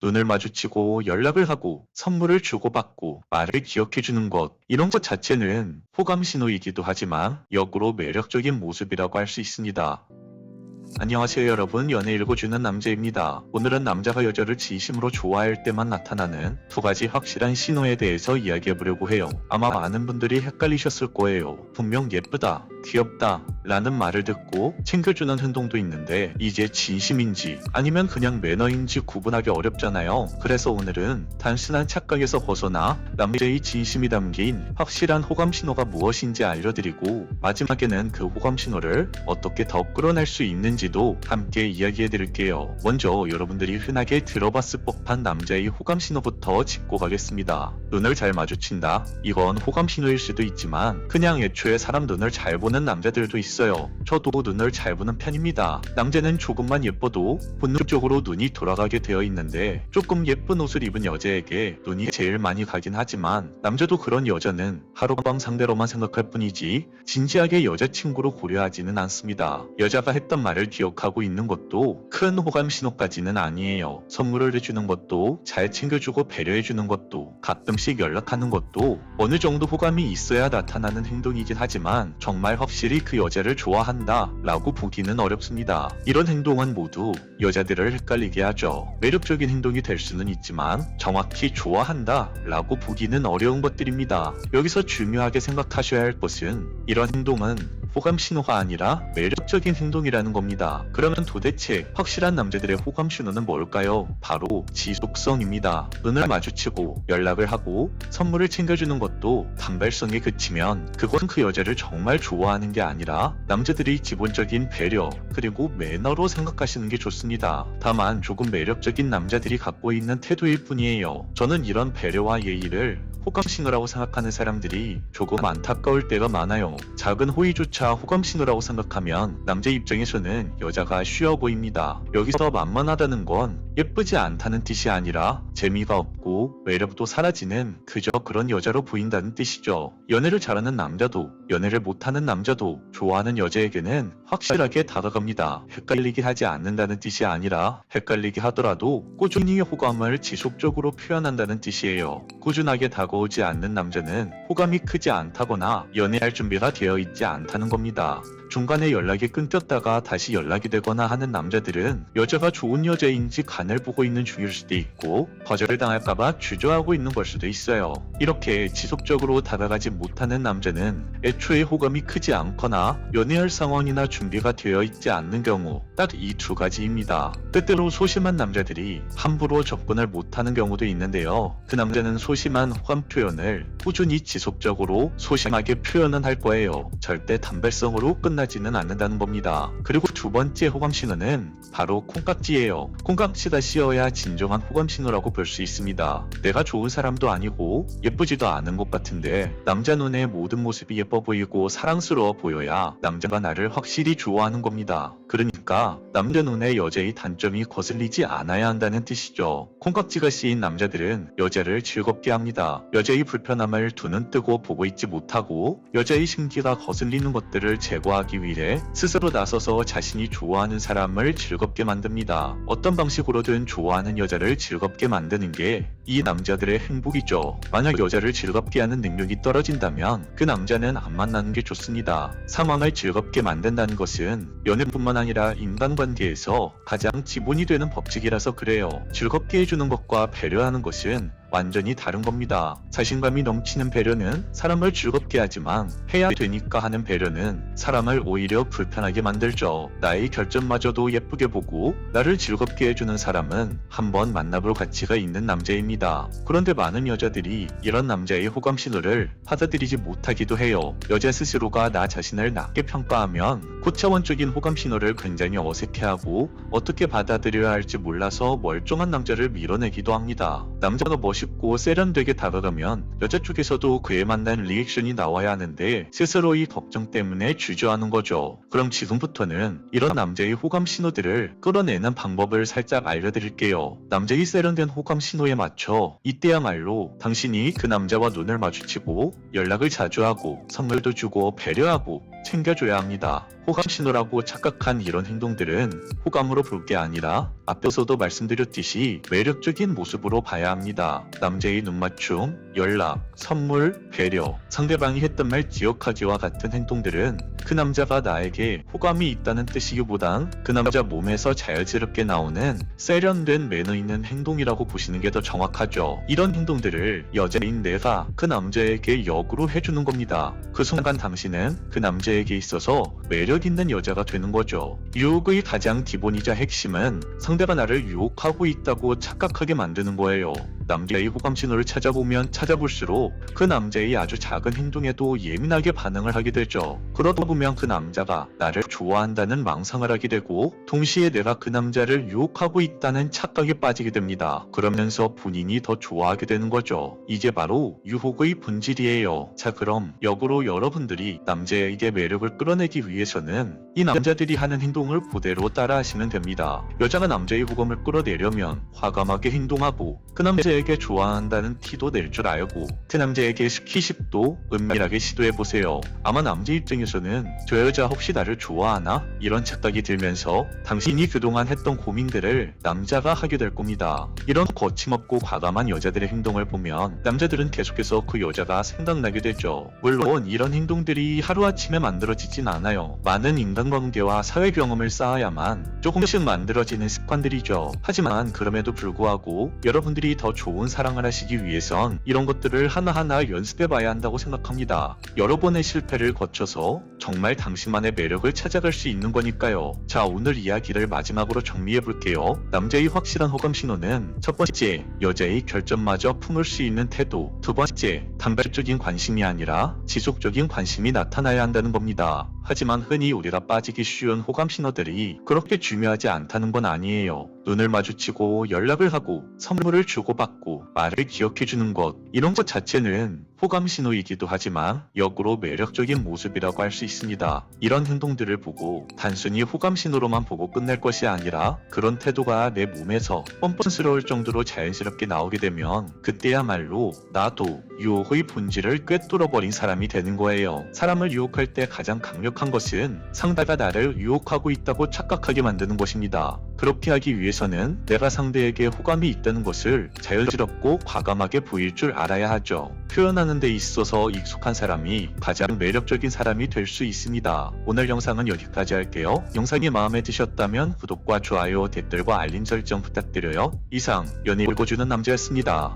눈을 마주치고 연락을 하고 선물을 주고받고 말을 기억해주는 것, 이런 것 자체는 호감 신호이기도 하지만 역으로 매력적인 모습이라고 할 수 있습니다. 안녕하세요 여러분, 연애 읽어주는 남자입니다. 오늘은 남자가 여자를 진심으로 좋아할 때만 나타나는 두 가지 확실한 신호에 대해서 이야기해보려고 해요. 아마 많은 분들이 헷갈리셨을 거예요. 분명 예쁘다, 귀엽다 라는 말을 듣고 챙겨주는 행동도 있는데 이게 진심인지 아니면 그냥 매너인지 구분하기 어렵잖아요. 그래서 오늘은 단순한 착각에서 벗어나 남자의 진심이 담긴 확실한 호감 신호가 무엇인지 알려드리고, 마지막에는 그 호감 신호를 어떻게 더 끌어낼 수 있는지도 함께 이야기해드릴게요. 먼저 여러분들이 흔하게 들어봤을 법한 남자의 호감 신호부터 짚고 가겠습니다. 눈을 잘 마주친다. 이건 호감 신호일 수도 있지만 그냥 애초에 사람 눈을 잘 보는 남자들도 있어요. 저도 눈을 잘 보는 편입니다. 남자는 조금만 예뻐도 본능적으로 눈이 돌아가게 되어 있는데, 조금 예쁜 옷을 입은 여자에게 눈이 제일 많이 가긴 하지만 남자도 그런 여자는 하룻밤 상대로만 생각할 뿐이지 진지하게 여자친구로 고려하지는 않습니다. 여자가 했던 말을 기억하고 있는 것도 큰 호감 신호까지는 아니에요. 선물을 해주는 것도, 잘 챙겨주고 배려해주는 것도, 가끔씩 연락하는 것도 어느 정도 호감이 있어야 나타나는 행동이긴 하지만 정말 확실히 그 여자를 좋아한다 라고 보기는 어렵습니다. 이런 행동은 모두 여자들을 헷갈리게 하죠. 매력적인 행동이 될 수는 있지만 정확히 좋아한다 라고 보기는 어려운 것들입니다. 여기서 중요하게 생각하셔야 할 것은 이런 행동은 호감 신호가 아니라 매력적인 행동이라는 겁니다. 그러면 도대체 확실한 남자들의 호감 신호는 뭘까요? 바로 지속성입니다. 눈을 마주치고 연락을 하고 선물을 챙겨주는 것도 단발성에 그치면 그건 그 여자를 정말 좋아하는 게 아니라 남자들이 기본적인 배려 그리고 매너로 생각하시는 게 좋습니다. 다만 조금 매력적인 남자들이 갖고 있는 태도일 뿐이에요. 저는 이런 배려와 예의를 호감 신호라고 생각하는 사람들이 조금 안타까울 때가 많아요. 작은 호의조차 호감 신호라고 생각하면 남자 입장에서는 여자가 쉬워 보입니다. 여기서 만만하다는 건 예쁘지 않다는 뜻이 아니라 재미가 없고 매력도 사라지는 그저 그런 여자로 보인다는 뜻이죠. 연애를 잘하는 남자도 연애를 못하는 남자도 좋아하는 여자에게는 확실하게 다가갑니다. 헷갈리게 하지 않는다는 뜻이 아니라 헷갈리게 하더라도 꾸준히 호감을 지속적으로 표현한다는 뜻이에요. 꾸준하게 다가오지 않는 남자는 호감이 크지 않다거나 연애할 준비가 되어 있지 않다는 겁니다. 중간에 연락이 끊겼다가 다시 연락이 되거나 하는 남자들은 여자가 좋은 여자인지 간을 보고 있는 중일 수도 있고 거절당할까봐 주저하고 있는 걸 수도 있어요. 이렇게 지속적으로 다가가지 못하는 남자는 애초에 호감이 크지 않거나 연애할 상황이나 준비가 되어 있지 않는 경우, 딱 이 두 가지입니다. 때때로 소심한 남자들이 함부로 접근을 못하는 경우도 있는데요. 그 남자는 소심한 호감 표현을 꾸준히 지속적으로 소심하게 표현은 할 거예요. 절대 단발성으로 끝나지는 않는다는 겁니다. 그리고 두 번째 호감 신호는 바로 콩깍지예요. 콩깍지가 씌어야 진정한 호감 신호라고 볼 수 있습니다. 내가 좋은 사람도 아니고 예쁘지도 않은 것 같은데 남자 눈에 모든 모습이 예뻐 보이고 사랑스러워 보여야 남자가 나를 확실히 좋아하는 겁니다. 그러니까 남자 눈에 여자의 단점이 거슬리지 않아야 한다는 뜻이죠. 콩깍지가 씌인 남자들은 여자를 즐겁게 합니다. 여자의 불편함을 두 눈 뜨고 보고 있지 못하고 여자의 심기가 거슬리는 것들을 제거하기 위해 스스로 나서서 자신이 좋아하는 사람을 즐겁게 만듭니다. 어떤 방식으로든 좋아하는 여자를 즐겁게 만드는 게 이 남자들의 행복이죠. 만약 여자를 즐겁게 하는 능력이 떨어진다면 그 남자는 안 만나는 게 좋습니다. 상황을 즐겁게 만든다는 것은 연애뿐만 아니라 인간관계에서 가장 기본이 되는 법칙이라서 그래요. 즐겁게 해주는 것과 배려하는 것은 완전히 다른 겁니다. 자신감이 넘치는 배려는 사람을 즐겁게 하지만 해야 되니까 하는 배려는 사람을 오히려 불편하게 만들죠. 나의 결점마저도 예쁘게 보고 나를 즐겁게 해주는 사람은 한번 만나볼 가치가 있는 남자입니다. 그런데 많은 여자들이 이런 남자의 호감 신호를 받아들이지 못하기도 해요. 여자 스스로가 나 자신을 낮게 평가하면 고차원적인 호감 신호를 굉장히 어색해하고 어떻게 받아들여야 할지 몰라서 멀쩡한 남자를 밀어내기도 합니다. 남자가 멋있고 세련되게 다가가면 여자 쪽에서도 그에 맞는 리액션이 나와야 하는데 스스로 이 걱정 때문에 주저하는 거죠. 그럼 지금부터는 이런 남자의 호감 신호들을 끌어내는 방법을 살짝 알려드릴게요. 남자의 세련된 호감 신호에 맞춰 이때야말로 당신이 그 남자와 눈을 마주치고 연락을 자주 하고 선물도 주고 배려하고 챙겨줘야 합니다. 호감 신호라고 착각한 이런 행동들은 호감으로 볼 게 아니라 앞에서도 말씀드렸듯이 매력적인 모습으로 봐야 합니다. 남자의 눈맞춤, 연락, 선물, 배려, 상대방이 했던 말 기억하기와 같은 행동들은 그 남자가 나에게 호감이 있다는 뜻이기보단 그 남자 몸에서 자연스럽게 나오는 세련된 매너 있는 행동이라고 보시는 게 더 정확하죠. 이런 행동들을 여자인 내가 그 남자에게 역으로 해주는 겁니다. 그 순간 당신은 그 남자에게 있어서 매력 있는 여자가 되는 거죠. 유혹의 가장 기본이자 핵심은 상대가 나를 유혹하고 있다고 착각하게 만드는 거예요. 남자의 호감 신호를 찾아보면 찾아볼수록 그 남자의 아주 작은 행동에도 예민하게 반응을 하게 되죠. 그러다 보면 그 남자가 나를 좋아한다는 망상을 하게 되고 동시에 내가 그 남자를 유혹하고 있다는 착각에 빠지게 됩니다. 그러면서 본인이 더 좋아하게 되는 거죠. 이게 바로 유혹의 본질이에요. 자, 그럼 역으로 여러분들이 남자에게 매력을 끌어내기 위해서는 이 남자들이 하는 행동을 그대로 따라 하시면 됩니다. 여자가 남자의 호감을 끌어내려면 과감하게 행동하고 그 남자에게 좋아한다는 티도 낼 줄 알고 그 남자에게 스킨십도 은밀하게 시도해보세요. 아마 남자 입장에서는 저 여자 혹시 나를 좋아하나? 이런 착각이 들면서 당신이 그동안 했던 고민들을 남자가 하게 될 겁니다. 이런 거침없고 과감한 여자들의 행동을 보면 남자들은 계속해서 그 여자가 생각나게 되죠. 물론 이런 행동들이 하루아침에 만들어지진 않아요. 많은 인간관계와 사회 경험을 쌓아야만 조금씩 만들어지는 습관들이죠. 하지만 그럼에도 불구하고 여러분들이 더 좋은 사랑을 하시기 위해선 이런 것들을 하나하나 연습해봐야 한다고 생각합니다. 여러 번의 실패를 거쳐서 정말 당신만의 매력을 찾아갈 수 있는 거니까요. 자, 오늘 이야기를 마지막으로 정리해볼게요. 남자의 확실한 호감 신호는 첫 번째, 여자의 결점마저 품을 수 있는 태도. 두 번째, 단발적인 관심이 아니라 지속적인 관심이 나타나야 한다는 겁니다. 하지만 흔히 우리가 빠지기 쉬운 호감 신호들이 그렇게 중요하지 않다는 건 아니에요. 눈을 마주치고 연락을 하고 선물을 주고받고 말을 기억해주는 것, 이런 것 자체는 호감 신호이기도 하지만 역으로 매력적인 모습이라고 할 수 있습니다. 이런 행동들을 보고 단순히 호감 신호로만 보고 끝낼 것이 아니라 그런 태도가 내 몸에서 뻔뻔스러울 정도로 자연스럽게 나오게 되면 그때야말로 나도 유혹의 본질을 꿰뚫어버린 사람이 되는 거예요. 사람을 유혹할 때 가장 강력한 것은 상대가 나를 유혹하고 있다고 착각하게 만드는 것입니다. 그렇게 하기 위해서는 내가 상대에게 호감이 있다는 것을 자연스럽고 과감하게 보일 줄 알아야 하죠. 표현하는 데 있어서 익숙한 사람이 가장 매력적인 사람이 될 수 있습니다. 오늘 영상은 여기까지 할게요. 영상이 마음에 드셨다면 구독과 좋아요, 댓글과 알림 설정 부탁드려요. 이상 연애 울고주는 남자였습니다.